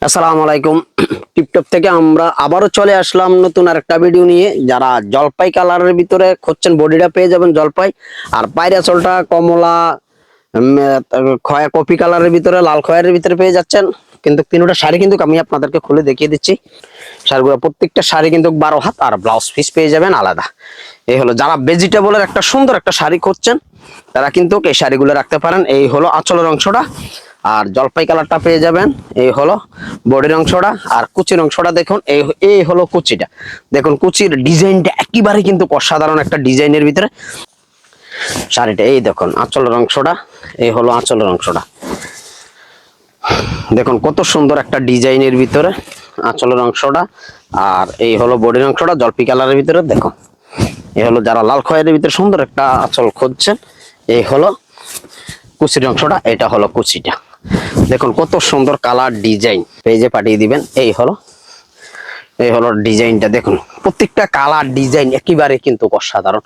আসসালামু আলাইকুম। টিপটপ থেকে আমরা আবারও চলে আসলাম নতুন আরেকটা ভিডিও নিয়ে। যারা জলপাই কালারের ভিতরে খুঁজছেন বডিটা পেয়ে যাবেন জলপাই, আর পায়রা চলটা কমলা খয়া কফি কালারের ভিতরে লাল খয়ের ভিতরে পেয়ে যাচ্ছেন। কিন্তু তিনটা শাড়ি কিন্তু আমি আপনাদেরকে খুলে দেখিয়ে দিচ্ছি। শাড়িগুলো প্রত্যেকটা শাড়ি কিন্তু 12 হাত আর ব্লাউজ পিস পেয়ে যাবেন আলাদা। এই হলো যারা ভেজিটেবলের একটা সুন্দর একটা শাড়ি খুঁজছেন তারা কিন্তু এই শাড়িগুলো রাখতে পারেন। এই হলো আঁচলের অংশটা, আর জলপাই কালারটা পেয়ে যাবেন। এই হলো বডির অংশটা, আর কুচির অংশটা দেখুন। এই হলো কুচিটা, দেখুন কুচির ডিজাইনটা একেবারে কিন্তু অসাধারণ একটা ডিজাইনের ভিতরে শাড়িটা। এই দেখুন আঁচলের অংশটা, এই হলো আঁচলের অংশটা, দেখুন কত সুন্দর একটা ডিজাইনের ভিতরে আঁচলের অংশটা। আর এই হলো বডির অংশটা জলপাই কালারের ভিতরে। দেখুন এই হলো যারা লাল খয়ের ভিতরে সুন্দর একটা আঁচল খুঁজছেন, এই হলো কুচির অংশটা, এটা হলো কুচিটা। দেখুন কত সুন্দর কালার ডিজাইন পেজে পাঠিয়ে দিবেন। এই হলো ডিজাইনটা, দেখুন প্রত্যেকটা কালার ডিজাইন একেবারে কিন্তু অসাধারণ।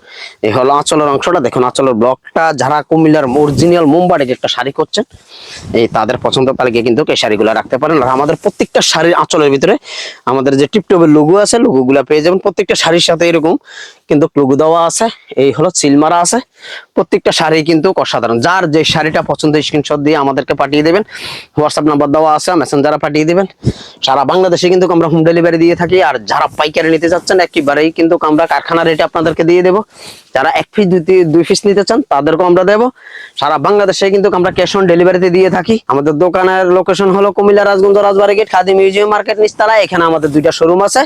এই হলো আঁচলের অংশটা, দেখুন আঁচলের ব্লকটা যারা কুমিল্লার অরিজিনাল মুম্বাইয়ের একটা শাড়ি করছেন এই তাদের পছন্দ তালিকায় কিন্তু এই শাড়িগুলো রাখতে পারেন। আর আমাদের প্রত্যেকটা শাড়ির আঁচলের ভিতরে আমাদের যে টিপটপের লোগো আছে, লোগোগুলো পেয়ে যাবেন। প্রত্যেকটা শাড়ির সাথে এরকম কিন্তু লোগো দেওয়া আছে, এই হলো সিলমারা আছে। প্রত্যেকটা শাড়ি কিন্তু অসাধারণ। যার যে শাড়িটা পছন্দ স্ক্রিনশট দিয়ে আমাদেরকে পাঠিয়ে দেবেন। হোয়াটসঅ্যাপ নাম্বার দেওয়া আছে, মেসেঞ্জারে পাঠিয়ে দিবেন। সারা বাংলাদেশে কিন্তু আমরা হোম ডেলিভারি দিয়ে থাকি। আর যারা পাইকারি নিতে চাচ্ছেন একেবারেই কিন্তু আমরা কারখানা রেটে আপনাদেরকে দিয়ে দেবো। যারা এক পিস দুই পিস নিতে চান তাদেরকেও আমরা দেবো। সারা বাংলাদেশে কিন্তু আমরা ক্যাশ অন ডেলিভারিতে দিয়ে থাকি। আমাদের দোকানের লোকেশন হলো কুমিল্লা রাজগঞ্জ রাজবাড়ী গেট খাদি মিউজিয়াম মার্কেট নিচতলায়। এখানে আমাদের 2টা শোরুম আছে।